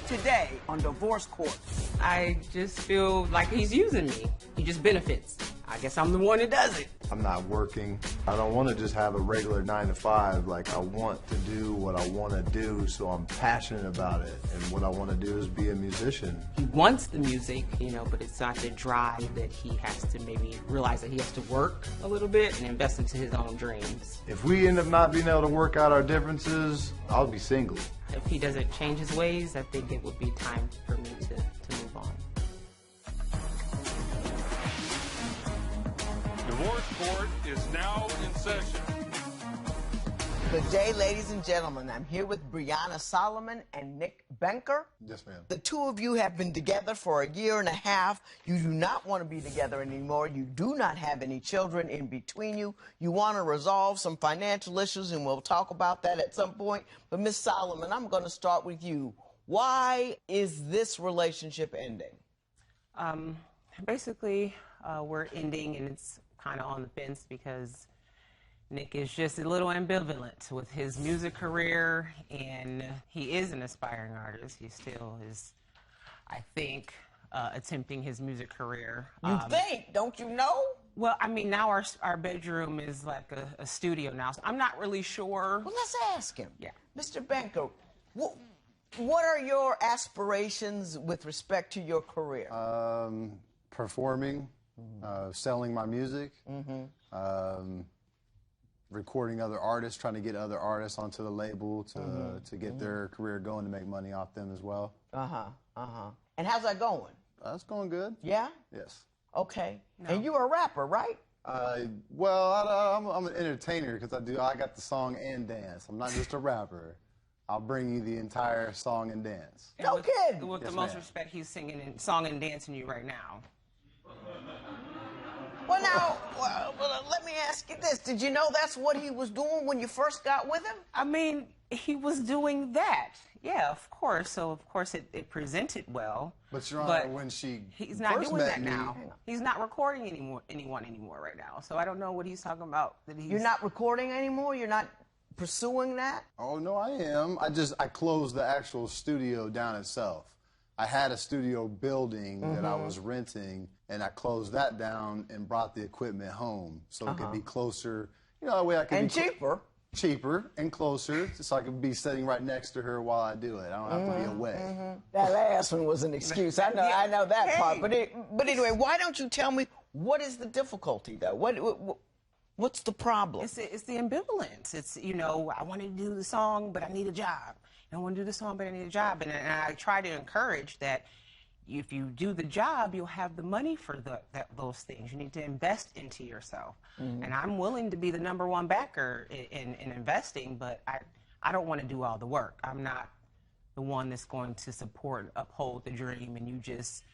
today on Divorce Court. I just feel like he's using me. He just benefits. I guess I'm the one that does it. I'm not working. I don't want to just have a regular 9 to 5. Like, I want to do what I want to do, so I'm passionate about it. And what I want to do is be a musician. He wants the music, you know, but it's not the drive that he has to maybe realize that he has to work a little bit and invest into his own dreams. If we end up not being able to work out our differences, I'll be single. If he doesn't change his ways, I think it would be time for me to move on. Divorce Court is now in session. Good day, ladies and gentlemen. I'm here with Brianna Solomon and Nick Benker. Yes, ma'am. The two of you have been together for a year and a half. You do not want to be together anymore. You do not have any children in between you. You want to resolve some financial issues, and we'll talk about that at some point. But Miss Solomon, I'm going to start with you. Why is this relationship ending? Basically, we're ending, and it's kind of on the fence because Nick is just a little ambivalent with his music career, and he is an aspiring artist. He still is, I think, attempting his music career. You think? Don't you know? Well, I mean, now our bedroom is like a studio now, so I'm not really sure. Well, let's ask him. Yeah. Mr. Benker, what are your aspirations with respect to your career? Performing, selling my music, recording other artists, trying to get other artists onto the label to get their career going, to make money off them as well. And how's that going? That's going good. Yeah? Yes. Okay. No. And you're a rapper, right? Well, I'm an entertainer because I got the song and dance. I'm not just a rapper. I'll bring you the entire song and dance. No kidding. With the most respect, he's singing and song and dancing you right now. Well, now, let me ask you this. Did you know that's what he was doing when you first got with him? I mean, he was doing that. Yeah, of course. So, of course, it presented well. But, Your Honor, when he's not doing that now. He's not recording anyone anymore right now. So I don't know what he's talking about. You're not recording anymore? You're not pursuing that? Oh, no, I am. I closed the actual studio down itself. I had a studio building that I was renting, and I closed that down and brought the equipment home so it could be closer. You know, that way I could cheaper. Cheaper and closer, so I could be sitting right next to her while I do it. I don't have to be away. That last one was an excuse. I know that part. But anyway, why don't you tell me what is the difficulty, though? What's the problem? It's the ambivalence. It's, you know, I want to do the song, but I need a job. I want to do the song, but I need a job. And I try to encourage that if you do the job, you'll have the money for those things. You need to invest into yourself. And I'm willing to be the #1 backer in investing, but I don't want to do all the work. I'm not the one that's going to support, uphold the dream, and you just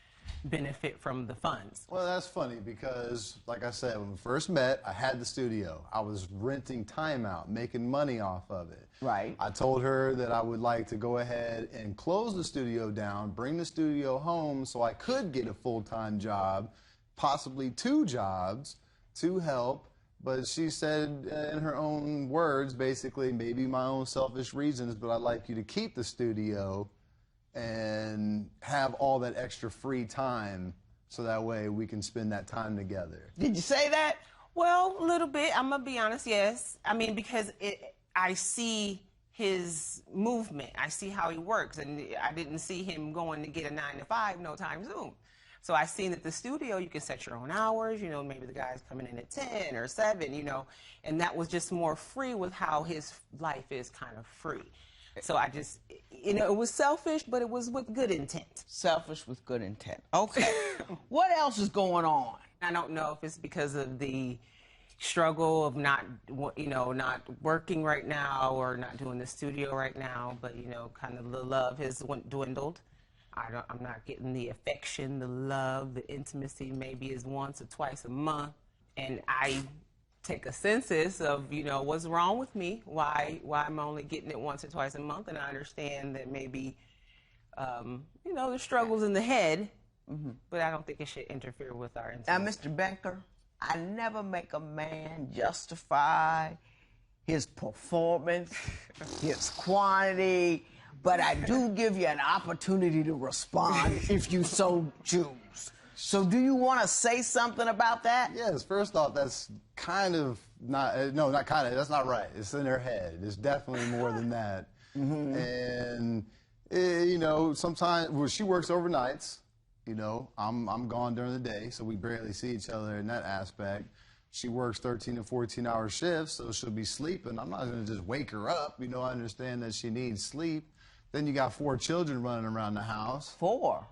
benefit from the funds. Well, that's funny because, like I said, when we first met, I had the studio. I was renting time out, making money off of it. Right. I told her that I would like to go ahead and close the studio down, bring the studio home so I could get a full-time job, possibly 2 jobs to help. But she said in her own words, basically, maybe my own selfish reasons, but I'd like you to keep the studio and have all that extra free time so that way we can spend that time together. Did you say that? Well, a little bit. I'm going to be honest, yes. I mean, because I see his movement. I see how he works, and I didn't see him going to get a 9 to 5 no time soon. So I seen that the studio, you can set your own hours, you know, maybe the guy's coming in at 10 or 7, you know, and that was just more free with how his life is kind of free. So I just, you know, it was selfish, but it was with good intent. Selfish with good intent. Okay. What else is going on? I don't know if it's because of the struggle of not, you know, not working right now or not doing the studio right now, but, you know, kind of the love has dwindled. I'm not getting the affection, the love, the intimacy maybe is once or twice a month. And I take a census of, you know, what's wrong with me, why I'm only getting it once or twice a month, and I understand that maybe, you know, there's struggles in the head, but I don't think it should interfere with our intimacy. Now, Mr. Benker, I never make a man justify his performance, his quantity, but I do give you an opportunity to respond if you so choose. So do you want to say something about that? Yes, first off, that's kind of not, no, not kind of, that's not right. It's in her head. It's definitely more than that. And, you know, sometimes, well, she works overnights. You know, I'm gone during the day, so we barely see each other in that aspect. She works 13 and 14-hour shifts, so she'll be sleeping. I'm not going to just wake her up. You know, I understand that she needs sleep. Then you got 4 children running around the house. 4?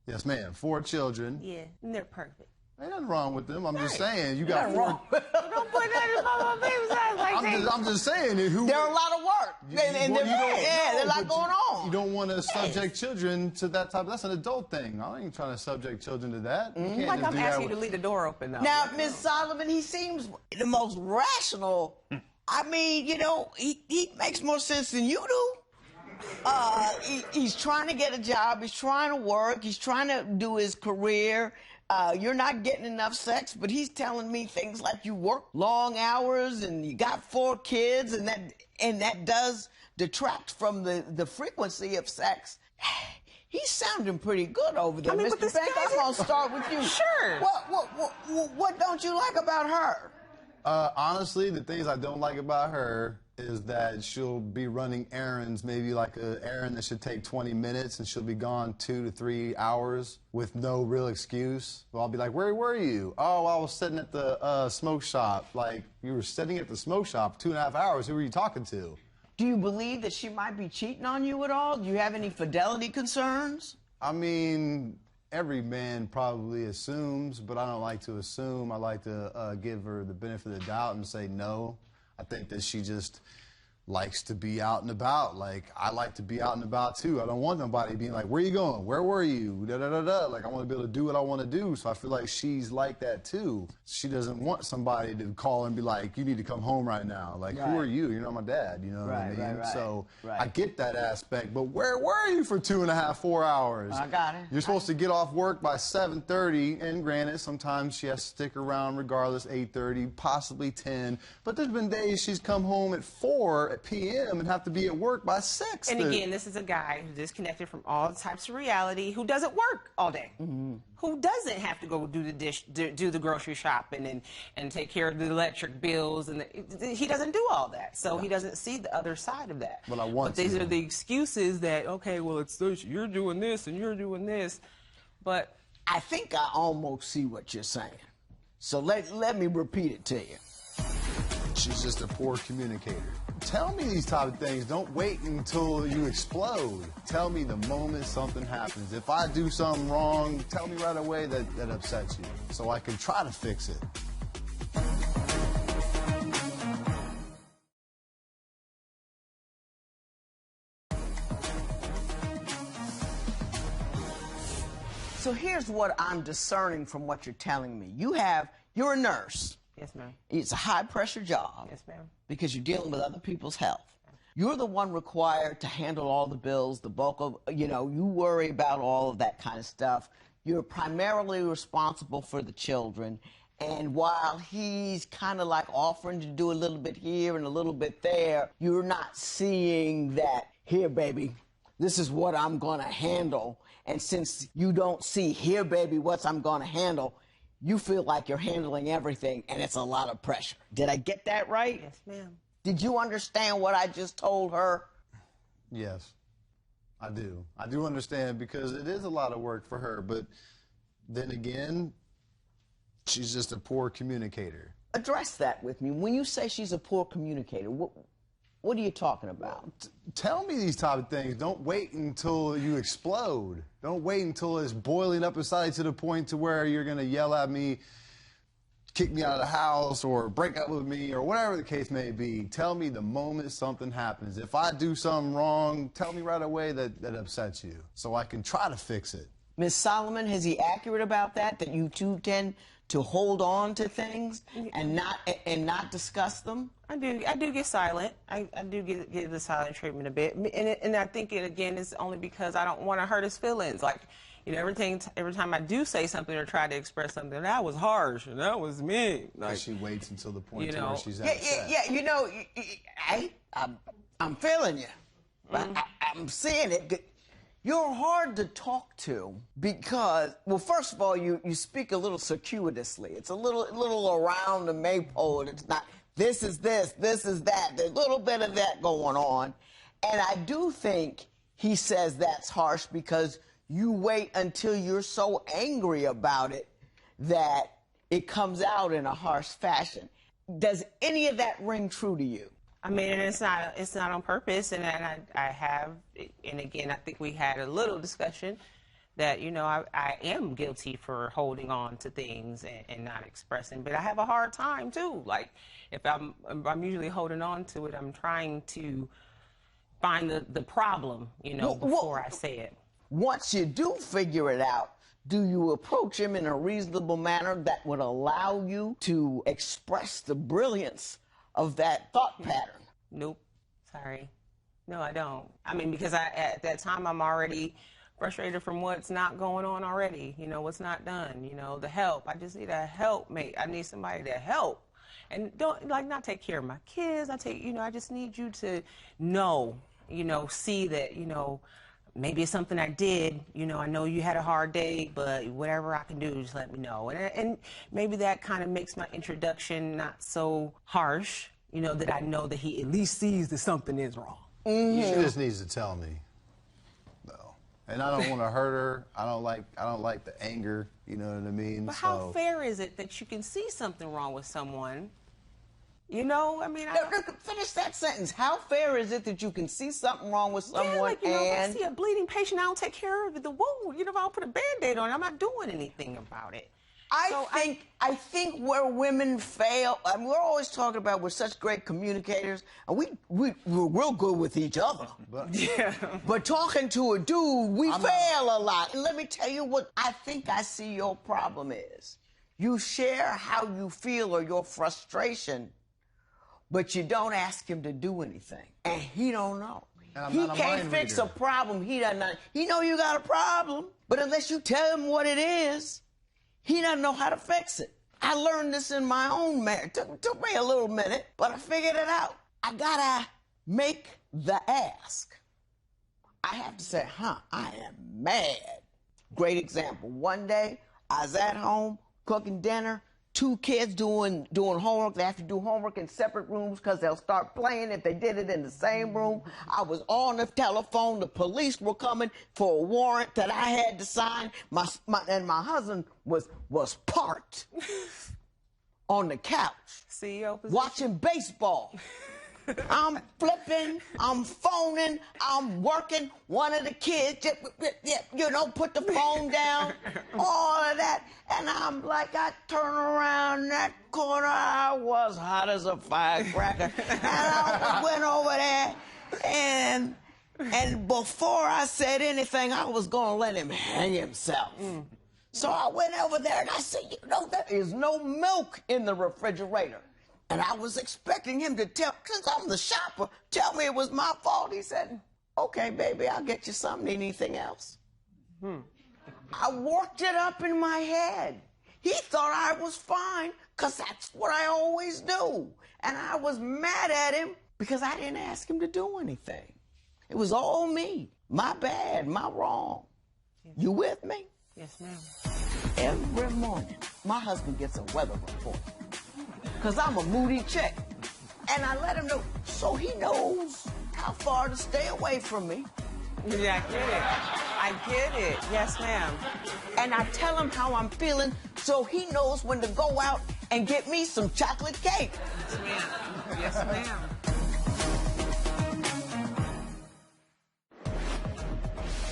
Yes, ma'am. 4 children. Yeah, and they're perfect. Ain't nothing wrong with them. I'm just saying, you got 4. Don't put that in my baby's eyes like that. I'm just saying. They're a lot of work. And there's a lot going on. You don't want to subject children to that type. That's an adult thing. I ain't trying to subject children to that. You can't Like just I'm do that asking you to leave the door open, though. Now, Ms. Solomon, he seems the most rational. I mean, you know, he makes more sense than you do. He's trying to get a job. He's trying to work. He's trying to do his career. You're not getting enough sex, but he's telling me things like you work long hours and you got 4 kids, and that does detract from the frequency of sex. He's sounding pretty good over there, I mean, but Mr. this Banks. guy's I'm gonna start with you. Sure. What don't you like about her? Honestly, the things I don't like about her is that she'll be running errands, maybe like an errand that should take 20 minutes, and she'll be gone 2 to 3 hours with no real excuse. Well, I'll be like, where were you? Oh, I was sitting at the smoke shop. Like, you were sitting at the smoke shop 2.5 hours. Who were you talking to? Do you believe that she might be cheating on you at all? Do you have any fidelity concerns? I mean, every man probably assumes, but I don't like to assume. I like to give her the benefit of the doubt and say no. I think that she just likes to be out and about. Like, I like to be out and about too. I don't want nobody being like, where you going? Where were you? Da, da, da, da. Like, I want to be able to do what I want to do. So I feel like she's like that too. She doesn't want somebody to call and be like, you need to come home right now. Like, who are you? You're not my dad. You know what I mean? Right. So I get that aspect. But where were you for 2.5, 4 hours? I got it. You're supposed to get off work by 7:30, and granted, sometimes she has to stick around regardless, 8:30, possibly 10. But there's been days she's come home at 4 p.m. and have to be at work by 6. And again, this is a guy who's disconnected from all types of reality, who doesn't work all day, who doesn't have to go do the dish, do the grocery shopping and take care of the electric bills, and he doesn't do all that, so he doesn't see the other side of that. But these are the excuses that, okay, well, it's this, you're doing this and you're doing this, but I think I almost see what you're saying. So let me repeat it to you. She's just a poor communicator. Tell me these type of things. Don't wait until you explode. Tell me the moment something happens. If I do something wrong, tell me right away that upsets you, so I can try to fix it. So here's what I'm discerning from what you're telling me. You're a nurse. yes, ma'am. It's a high-pressure job. Yes, ma'am. Because you're dealing with other people's health. You're the one required to handle all the bills, the bulk of, you worry about all of that kind of stuff. You're primarily responsible for the children. And while he's kind of like offering to do a little bit here and a little bit there, you're not seeing that, here, baby, this is what I'm going to handle. And since you don't see, here, baby, what I'm going to handle, you feel like you're handling everything, and it's a lot of pressure. Did I get that right? Yes, ma'am. Did you understand what I just told her? Yes, I do. I do understand, because it is a lot of work for her, but then again, she's just a poor communicator. Address that with me. When you say she's a poor communicator, what are you talking about? Tell me these type of things. Don't wait until you explode. Don't wait until it's boiling up inside you to the point to where you're going to yell at me, kick me out of the house, or break up with me, or whatever the case may be. Tell me the moment something happens. If I do something wrong, tell me right away that upsets you, so I can try to fix it. Ms. Solomon, is he accurate about that you two tend to hold on to things and not discuss them? I do get silent. I do get the silent treatment a bit, and I think it again is only because I don't want to hurt his feelings. Like, every time I do say something or try to express something, that was harsh and that was mean. Like, she waits until the point to where she's upset. I'm feeling you. I'm seeing it. You're hard to talk to because, well, first of all, you speak a little circuitously. It's a little around the maypole. It's not, this is this is that. There's a little bit of that going on. And I do think he says that's harsh because you wait until you're so angry about it that it comes out in a harsh fashion. Does any of that ring true to you? I mean, it's not on purpose, and I have, and again, I think we had a little discussion that, you know, I am guilty for holding on to things and not expressing, but I have a hard time too. Like, if I'm usually holding on to it, I'm trying to find the problem, you know, before I say it. Once you do figure it out, do you approach him in a reasonable manner that would allow you to express the brilliance of that thought pattern? Nope. Sorry. No, I don't. I mean, because at that time, I'm already frustrated from what's not going on already, you know, what's not done, you know, the help. I just need a helpmate. I need somebody to help. And don't, like, not take care of my kids. I just need you to know, you know, see that, you know, maybe it's something I did, you know, I know you had a hard day, but whatever I can do, just let me know. And maybe that kind of makes my introduction not so harsh, you know, that I know that he at least sees that something is wrong. She just needs to tell me, though. And I don't want to hurt her. I don't like the anger, you know what I mean? But how fair is it that you can see something wrong with someone? You know, I mean, finish that sentence. How fair is it that you can see something wrong with someone like, you know, if I see a bleeding patient, I don't take care of the wound. You know, if I'll put a Band-Aid on it, I'm not doing anything about it. I think where women fail, I mean, we're always talking about we're such great communicators, and we're real good with each other. But talking to a dude, we fail a lot. And let me tell you what I think I see your problem is. You share how you feel or your frustration, but you don't ask him to do anything, and he don't know. He can't fix a problem. He doesn't know. He know you got a problem, but unless you tell him what it is, he doesn't know how to fix it. I learned this in my own marriage. Took me a little minute, but I figured it out. I gotta make the ask. I have to say, I am mad. Great example. One day, I was at home cooking dinner. 2 kids doing homework. They have to do homework in separate rooms because they'll start playing if they did it in the same room. I was on the telephone. The police were coming for a warrant that I had to sign. And my husband was parked on the couch watching baseball. I'm flipping, I'm phoning, I'm working. One of the kids, you know, put the phone down, all of that. And I'm like, I turn around that corner, I was hot as a firecracker. And I went over there, and before I said anything, I was going to let him hang himself. So I went over there and I said, you know, there is no milk in the refrigerator. And I was expecting him to tell, since I'm the shopper, tell me it was my fault. He said, okay, baby, I'll get you something. Anything else? I worked it up in my head. He thought I was fine because that's what I always do. And I was mad at him because I didn't ask him to do anything. It was all me. My bad, my wrong. You with me? Yes, ma'am. Every morning, my husband gets a weather report. Because I'm a moody chick. And I let him know so he knows how far to stay away from me. Yeah, I get it. I get it. Yes, ma'am. And I tell him how I'm feeling so he knows when to go out and get me some chocolate cake. Yes, ma'am. Yes, ma'am.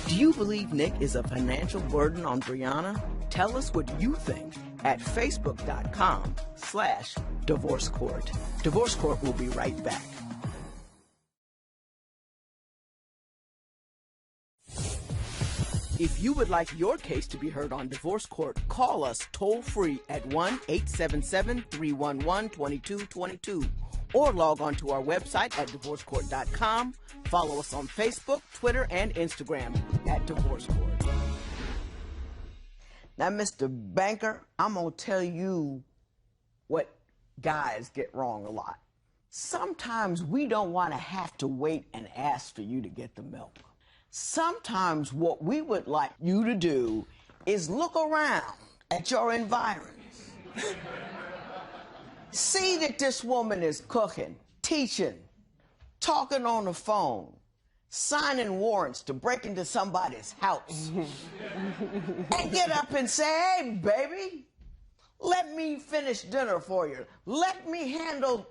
Do you believe Nick is a financial burden on Brianna? Tell us what you think at facebook.com/Divorce Court. Divorce Court will be right back. If you would like your case to be heard on Divorce Court, call us toll-free at 1-877-311-2222 or log on to our website at divorcecourt.com. Follow us on Facebook, Twitter, and Instagram at Divorce Court. Now, Mr. Banker, I'm going to tell you what guys get wrong a lot. Sometimes we don't want to have to wait and ask for you to get the milk. Sometimes what we would like you to do is look around at your environs. See that this woman is cooking, teaching, talking on the phone, signing warrants to break into somebody's house. And get up and say, hey, baby, let me finish dinner for you. Let me handle,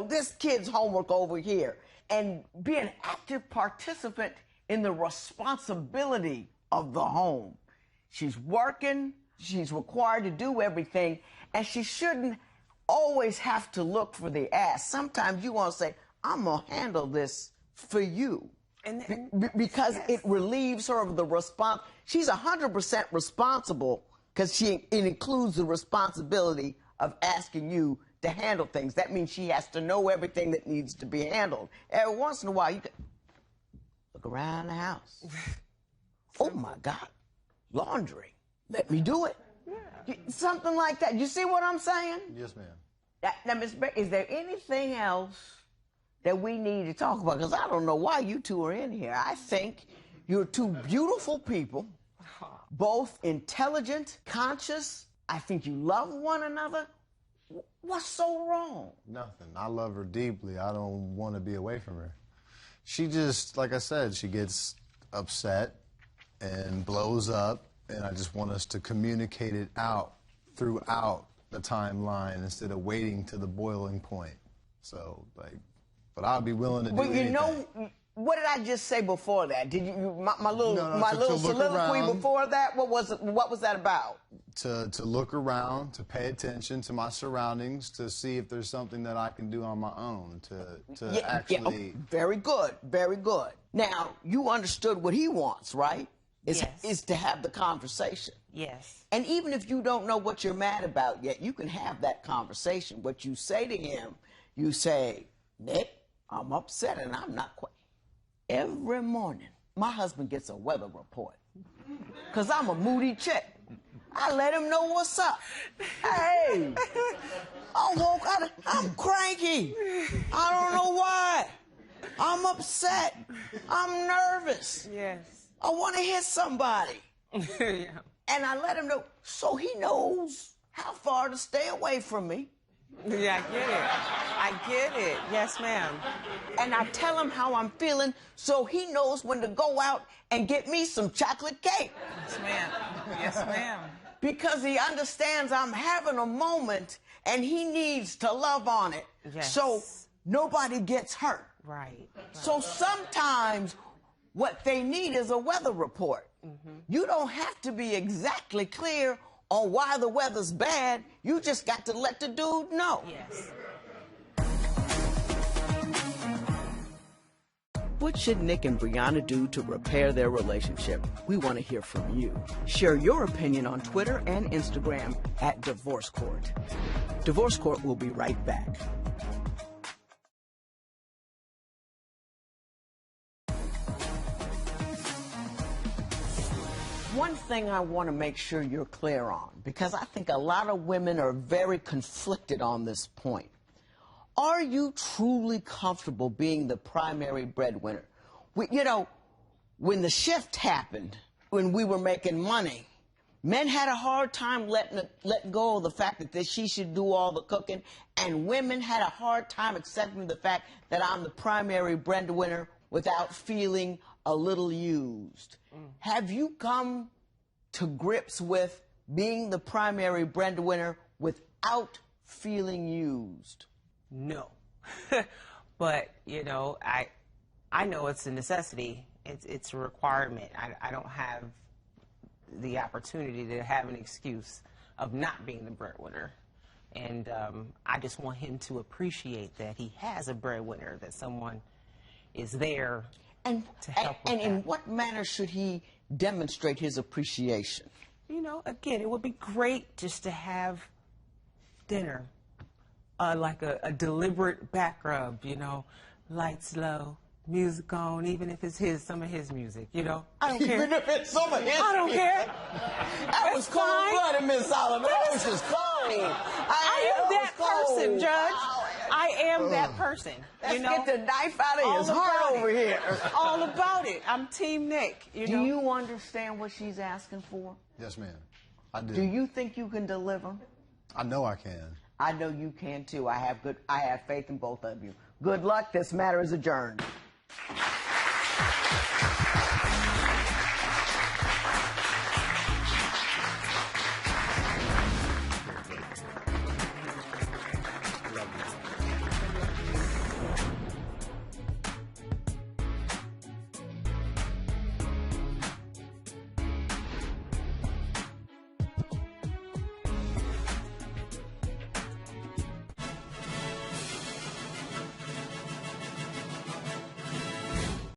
this kid's homework over here. And be an active participant in the responsibility of the home. She's working, she's required to do everything, and she shouldn't always have to look for the ass. Sometimes you want to say, I'm going to handle this for you. Because it relieves her of the response. She's 100% responsible because it includes the responsibility of asking you to handle things. That means she has to know everything that needs to be handled. Every once in a while, you can look around the house. Oh, my God. Laundry. Let me do it. Yeah. Something like that. You see what I'm saying? Yes, ma'am. Now, Ms. Beck, is there anything else that we need to talk about? Because I don't know why you two are in here. I think you're two beautiful people, both intelligent, conscious. I think you love one another. What's so wrong? Nothing. I love her deeply. I don't want to be away from her. She just, like I said, she gets upset and blows up, and I just want us to communicate it out throughout the timeline instead of waiting to the boiling point. So, but I'll be willing to do anything. What did I just say before that? Did you my little soliloquy around, before that? What was that about? To look around, to pay attention to my surroundings, to see if there's something that I can do on my own actually. Very good, very good. Now you understood what he wants, right? Is to have the conversation. Yes. And even if you don't know what you're mad about yet, you can have that conversation. What you say to him, you say, Nick, I'm upset and I'm not quite. Every morning, my husband gets a weather report. Because I'm a moody chick. I let him know what's up. Hey, I'm cranky. I don't know why. I'm upset. I'm nervous. Yes. I want to hit somebody. Yeah. And I let him know so he knows how far to stay away from me. Yeah, I get it. I get it. Yes, ma'am. And I tell him how I'm feeling so he knows when to go out and get me some chocolate cake. Yes, ma'am. Yes, ma'am. Because he understands I'm having a moment and he needs to love on it. Yes. So nobody gets hurt. Right. So sometimes what they need is a weather report. Mm-hmm. You don't have to be exactly clear on why the weather's bad. You just got to let the dude know. Yes. What should Nick and Brianna do to repair their relationship? We want to hear from you. Share your opinion on Twitter and Instagram at Divorce Court. Divorce Court will be right back. One thing I want to make sure you're clear on, because I think a lot of women are very conflicted on this point. Are you truly comfortable being the primary breadwinner? When the shift happened, when we were making money, men had a hard time letting go of the fact that she should do all the cooking, and women had a hard time accepting the fact that I'm the primary breadwinner without feeling a little used. Have you come to grips with being the primary breadwinner without feeling used? No. But, I know it's a necessity. It's a requirement. I don't have the opportunity to have an excuse of not being the breadwinner. And I just want him to appreciate that he has a breadwinner, that someone is there to help with and in that. what manner should he demonstrate his appreciation? Again, it would be great just to have dinner, like a deliberate back rub, lights low, music on, even if it's some of his music, I don't care. Even if it's some of his I don't care. That was cold-blooded, Miss Solomon. That was just fine. I am that person, Judge. I am that person. Let's get the knife out of his heart over here. All about it. I'm Team Nick. You know? Do you understand what she's asking for? Yes, ma'am. I do. Do you think you can deliver? I know I can. I know you can too. I have faith in both of you. Good luck. This matter is adjourned.